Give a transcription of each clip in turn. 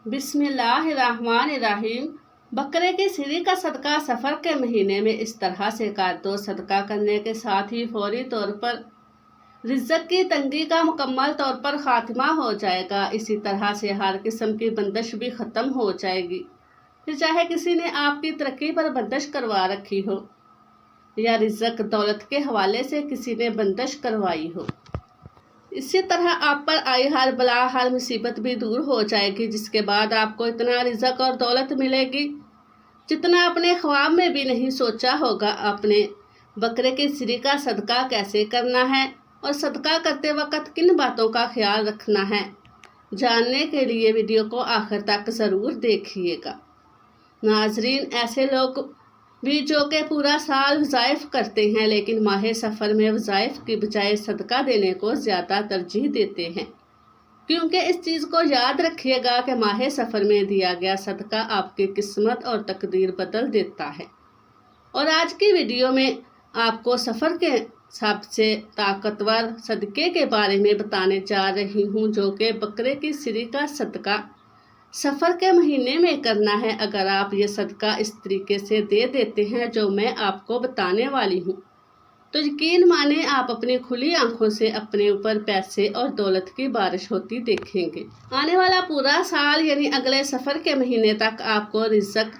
बिस्मिल्लाहिर्रहमानिर्रहीम। बकरे की सिरी का सदका सफ़र के महीने में इस तरह से कर दो, सदका करने के साथ ही फौरी तौर पर रिज़्क़ की तंगी का मुकम्मल तौर पर ख़ात्मा हो जाएगा। इसी तरह से हर किस्म की बंदिश भी ख़त्म हो जाएगी। फिर चाहे किसी ने आपकी तरक्की पर बंदिश करवा रखी हो या रिज़्क़ दौलत के हवाले से किसी ने बंदिश करवाई हो। इसी तरह आप पर आई हर बला हर मुसीबत भी दूर हो जाएगी, जिसके बाद आपको इतना रिज़्क़ और दौलत मिलेगी जितना अपने ख्वाब में भी नहीं सोचा होगा। आपने बकरे की सिरी का सदका कैसे करना है और सदका करते वक्त किन बातों का ख्याल रखना है, जानने के लिए वीडियो को आखिर तक ज़रूर देखिएगा। नाजरीन, ऐसे लोग भी जो कि पूरा साल वज़ाइफ करते हैं लेकिन माह सफ़र में वज़ाइफ की बजाय सदका देने को ज़्यादा तरजीह देते हैं, क्योंकि इस चीज़ को याद रखिएगा कि माह सफ़र में दिया गया सदका आपकी किस्मत और तकदीर बदल देता है। और आज की वीडियो में आपको सफ़र के सबसे ताकतवर सदक़े के बारे में बताने जा रही हूँ, जो कि बकरे की सिरी का सदका सफ़र के महीने में करना है। अगर आप ये सदका इस तरीके से दे देते हैं जो मैं आपको बताने वाली हूँ, तो यकीन माने आप अपनी खुली आंखों से अपने ऊपर पैसे और दौलत की बारिश होती देखेंगे। आने वाला पूरा साल यानी अगले सफ़र के महीने तक आपको रिज़्क़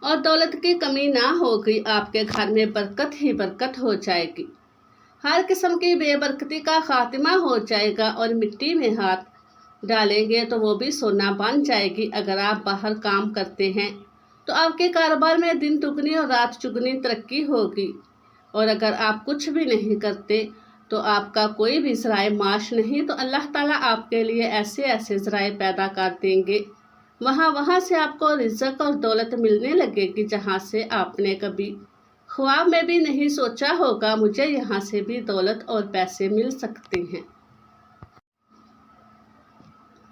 और दौलत की कमी ना होगी। आपके घर में बरकत ही बरकत हो जाएगी। हर किस्म की बेबरकती का खात्मा हो जाएगा और मिट्टी में हाथ डालेंगे तो वो भी सोना बन जाएगी। अगर आप बाहर काम करते हैं तो आपके कारोबार में दिन दुगनी और रात चुगनी तरक्की होगी। और अगर आप कुछ भी नहीं करते तो आपका कोई भी ज़राए माश नहीं, तो अल्लाह ताला आपके लिए ऐसे ऐसे ज़राए पैदा कर देंगे, वहाँ से आपको रिज़्क़ और दौलत मिलने लगेगी जहाँ से आपने कभी ख्वाब में भी नहीं सोचा होगा मुझे यहाँ से भी दौलत और पैसे मिल सकते हैं।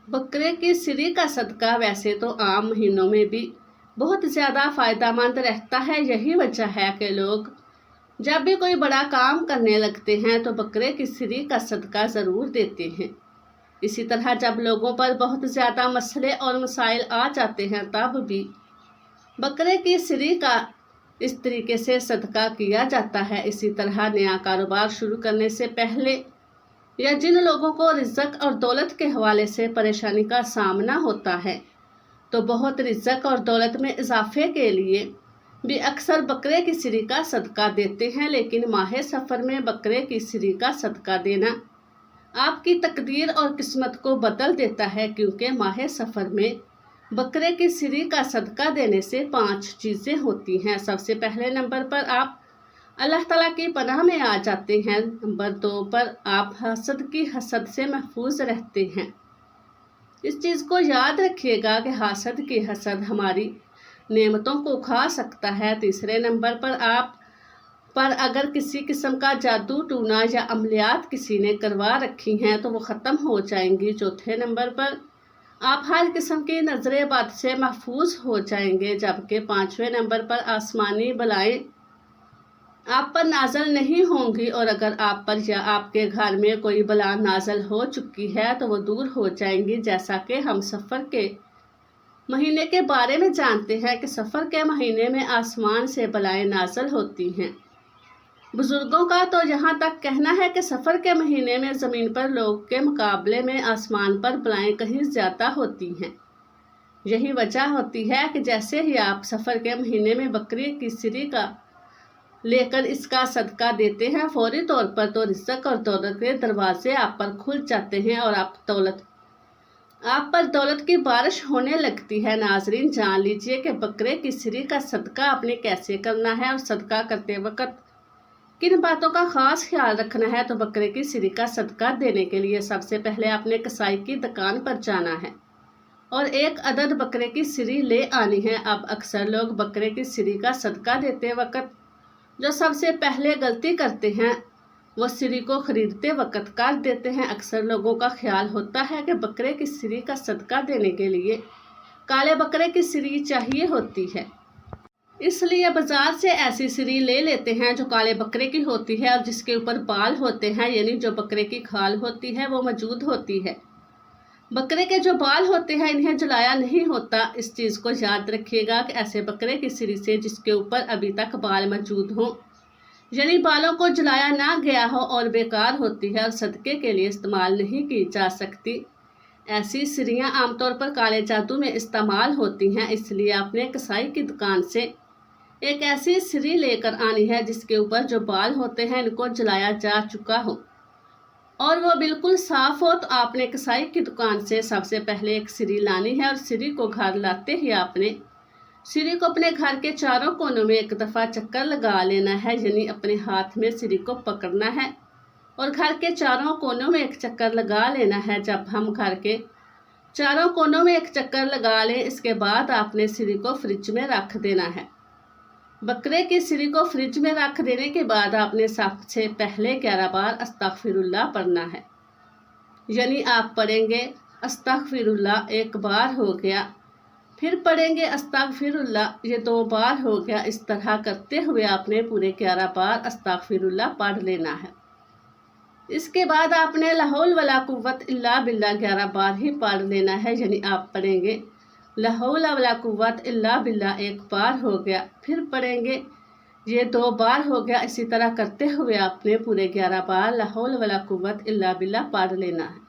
बकरे की सिरी का सदका वैसे तो आम महीनों में भी बहुत ज़्यादा फ़ायदेमंद रहता है। यही वजह है कि लोग जब भी कोई बड़ा काम करने लगते हैं तो बकरे की सिरी का सदका ज़रूर देते हैं। इसी तरह जब लोगों पर बहुत ज़्यादा मसले और मसाइल आ जाते हैं तब भी बकरे की सिरी का इस तरीके से सदका किया जाता है। इसी तरह नया कारोबार शुरू करने से पहले या जिन लोगों को रिज़्क़ और दौलत के हवाले से परेशानी का सामना होता है तो बहुत रिज़्क़ और दौलत में इजाफे के लिए भी अक्सर बकरे की सिरी का सदका देते हैं। लेकिन माह सफ़र में बकरे की सिरी का सदका देना आपकी तकदीर और किस्मत को बदल देता है, क्योंकि माह सफ़र में बकरे की सिरी का सदका देने से 5 चीज़ें होती हैं। सबसे पहले नंबर पर आप अल्लाह ताला की पनाह में आ जाते हैं। नंबर 2 पर आप हसद की हसद से महफूज रहते हैं। इस चीज़ को याद रखिएगा कि हसद की हसद हमारी नेमतों को खा सकता है। तीसरे नंबर पर आप पर अगर किसी किस्म का जादू टूना या अमलियात किसी ने करवा रखी हैं तो वो ख़त्म हो जाएंगी। चौथे नंबर पर आप हर किस्म की नजरे बद से महफूज हो जाएंगे। जबकि 5वें नंबर पर आसमानी बलाएं आप पर नाजल नहीं होंगी, और अगर आप पर या आपके घर में कोई बला नाजल हो चुकी है तो वो दूर हो जाएंगी। जैसा कि हम सफ़र के महीने के बारे में जानते हैं कि सफ़र के महीने में आसमान से बलाएं नाजल होती हैं। बुजुर्गों का तो यहाँ तक कहना है कि सफ़र के महीने में ज़मीन पर लोग के मुकाबले में आसमान पर बलाएं कहीं ज़्यादा होती हैं। यही वजह होती है कि जैसे ही आप सफ़र के महीने में बकरी की सिरी का लेकर इसका सदका देते हैं, फौरी तौर पर तो रिज़्क़ और दौलत के दरवाजे आप पर खुल जाते हैं और आप पर दौलत की बारिश होने लगती है। नाजरीन, जान लीजिए कि बकरे की सिरी का सदका आपने कैसे करना है और सदका करते वक्त किन बातों का ख़ास ख्याल रखना है। तो बकरे की सिरी का सदका देने के लिए सबसे पहले आपने कसाई की दुकान पर जाना है और 1 अदद बकरे की सिरी ले आनी है। अब अक्सर लोग बकरे की सिरी का सदका देते वक्त जो सबसे पहले गलती करते हैं वो सिरी को ख़रीदते वक्त कर देते हैं। अक्सर लोगों का ख्याल होता है कि बकरे की सिरी का सदका देने के लिए काले बकरे की सिरी चाहिए होती है, इसलिए बाज़ार से ऐसी सिरी ले लेते हैं जो काले बकरे की होती है और जिसके ऊपर बाल होते हैं, यानी जो बकरे की खाल होती है वो मौजूद होती है। बकरे के जो बाल होते हैं इन्हें जलाया नहीं होता। इस चीज़ को याद रखिएगा कि ऐसे बकरे की सिरी से जिसके ऊपर अभी तक बाल मौजूद हों, यानी बालों को जलाया ना गया हो और बेकार होती है और सदक़े के लिए इस्तेमाल नहीं की जा सकती। ऐसी सिरियाँ आमतौर पर काले जादू में इस्तेमाल होती हैं, इसलिए आपने कसाई की दुकान से एक ऐसी सिरी लेकर आनी है जिसके ऊपर जो बाल होते हैं इनको जलाया जा चुका हो और वो बिल्कुल साफ़ हो। तो आपने कसाई की दुकान से सबसे पहले एक सिरी लानी है और सिरी को घर लाते ही आपने सिरी को अपने घर के चारों कोनों में एक दफ़ा चक्कर लगा लेना है, यानी अपने हाथ में सिरी को पकड़ना है और घर के चारों कोनों में एक चक्कर लगा लेना है। जब हम घर के चारों कोनों में एक चक्कर लगा लें, इसके बाद आपने सिरी को फ्रिज में रख देना है। बकरे की सिरी को फ्रिज में रख देने के बाद आपने सबसे पहले 11 बार अस्तगफिरुल्लाह पढ़ना है, यानी आप पढ़ेंगे अस्तगफिरुल्लाह 1 बार हो गया, फिर पढ़ेंगे अस्तगफिरुल्लाह, ये 2 बार हो गया। इस तरह करते हुए आपने पूरे 11 बार अस्तगफिरुल्लाह पढ़ लेना है। इसके बाद आपने ला हौल वला कुव्वत इल्ला बिल्लाह 11 बार ही पढ़ लेना है, यानी आप पढ़ेंगे ला हौल वला कुव्वत इल्ला बिल्लाह 1 बार हो गया, फिर पढ़ेंगे ये 2 बार हो गया। इसी तरह करते हुए आपने पूरे 11 बार ला हौल वला कुव्वत इल्ला बिल्लाह पढ़ लेना है।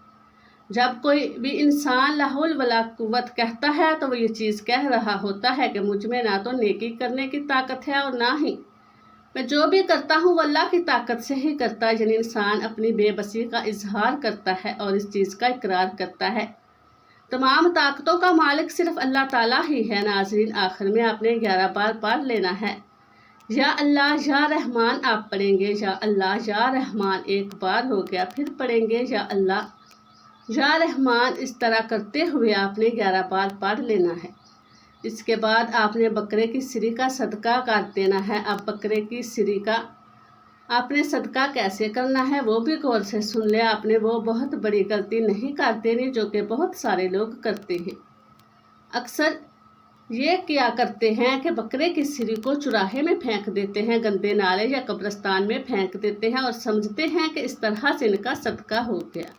जब कोई भी इंसान ला हौल वला कुव्वत कहता है तो वो ये चीज़ कह रहा होता है कि मुझ में ना तो नेकी करने की ताकत है और ना ही मैं जो भी करता हूँ वो अल्लाह की ताकत से ही करता है। यानी इंसान अपनी बेबसी का इजहार करता है और इस चीज़ का इकरार करता है तमाम ताकतों का मालिक सिर्फ अल्लाह ताला ही है। नाज़रीन, आखिर में आपने 11 बार पढ़ लेना है या अल्लाह या रहमान। आप पढ़ेंगे या अल्लाह या रहमान 1 बार हो गया, फिर पढ़ेंगे या अल्लाह या रहमान। इस तरह करते हुए आपने 11 बार पढ़ लेना है। इसके बाद आपने बकरे की सिरी का सदका कर देना है। अब बकरे की सिरी का आपने सदका कैसे करना है वो भी गौर से सुन ले। आपने वो बहुत बड़ी गलती नहीं कर देनी जो कि बहुत सारे लोग करते हैं। अक्सर ये किया करते हैं कि बकरे की सिरी को चुराहे में फेंक देते हैं, गंदे नाले या कब्रिस्तान में फेंक देते हैं और समझते हैं कि इस तरह से इनका सदका हो गया।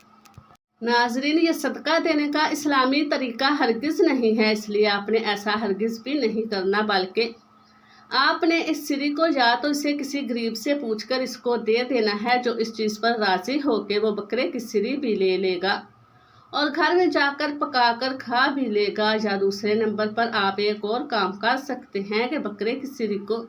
नाजरीन, ये सदका देने का इस्लामी तरीका हरगिज़ नहीं है, इसलिए आपने ऐसा हरगिज़ भी नहीं करना, बल्कि आपने इस सिरी को या तो इसे किसी गरीब से पूछकर इसको दे देना है जो इस चीज़ पर राज़ी हो के वो बकरे की सिरी भी ले लेगा और घर में जाकर पकाकर खा भी लेगा। या दूसरे नंबर पर आप एक और काम कर सकते हैं कि बकरे की सिरी को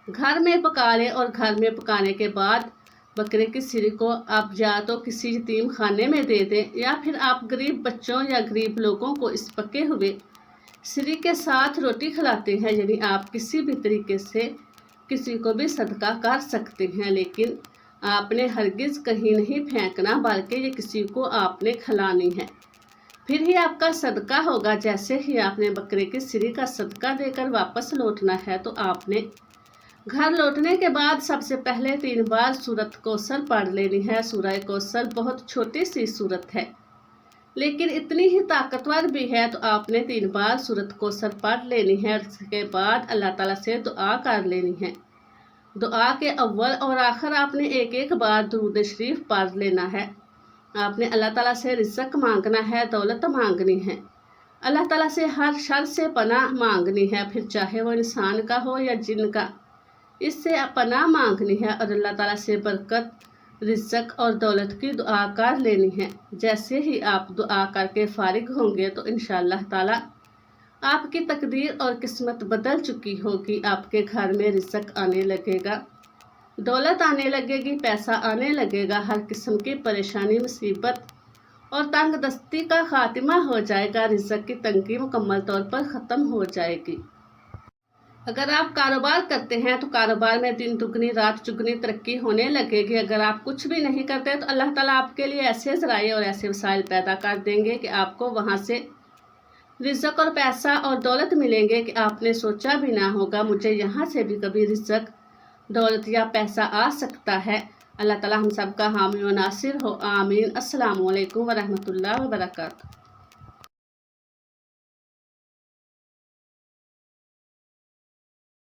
घर में पका लें और घर में पकाने के बाद बकरे की सिरी को आप या तो किसी यतीम खाने में दे दें या फिर आप गरीब बच्चों या गरीब लोगों को इस पके हुए सिरी के साथ रोटी खिलाते हैं। यानी आप किसी भी तरीके से किसी को भी सदका कर सकते हैं, लेकिन आपने हरगिज़ कहीं नहीं फेंकना, बल्कि ये किसी को आपने खिलानी है, फिर ही आपका सदका होगा। जैसे ही आपने बकरे की सिरी का सदका देकर वापस लौटना है तो आपने घर लौटने के बाद सबसे पहले 3 बार सूरत कौसर पढ़ लेनी है। सूरह कौसर बहुत छोटी सी सूरत है लेकिन इतनी ही ताकतवर भी है, तो आपने 3 बार सूरत कौसर पढ़ लेनी है। इसके बाद अल्लाह ताला से दुआ कर लेनी है। दुआ के अव्वल और आखिर आपने एक बार दुरूद शरीफ पढ़ लेना है। आपने अल्लाह ताला से रिज़्क़ मांगना है, दौलत मांगनी है, अल्लाह ताला से हर शर से पनाह मांगनी है, फिर चाहे वो इंसान का हो या जिन का, इससे पनाह मांगनी है और अल्लाह ताला से बरकत, रिज़्क़ और दौलत की दुआ कर लेनी है। जैसे ही आप दुआ करके फारिग होंगे तो इंशाअल्लाह ताला आपकी तकदीर और किस्मत बदल चुकी होगी। आपके घर में रिज़्क़ आने लगेगा, दौलत आने लगेगी, पैसा आने लगेगा, हर किस्म की परेशानी, मुसीबत और तंग दस्ती का खात्मा हो जाएगा। रिज़्क़ की तंगी मुकम्मल तौर पर ख़त्म हो जाएगी। अगर आप कारोबार करते हैं तो कारोबार में दिन दुगनी रात चुगनी तरक्की होने लगेगी। अगर आप कुछ भी नहीं करते तो अल्लाह ताला आपके लिए ऐसे ज़राए और ऐसे वसाइल पैदा कर देंगे कि आपको वहाँ से रिज़्क़ और पैसा और दौलत मिलेंगे कि आपने सोचा भी ना होगा मुझे यहाँ से भी कभी रिज़्क़, दौलत या पैसा आ सकता है। अल्लाह ताला हम सब का हामी व नासिर हो, आमीन। अस्सलामु अलैकुम व रहमतुल्लाहि व बरकातहू।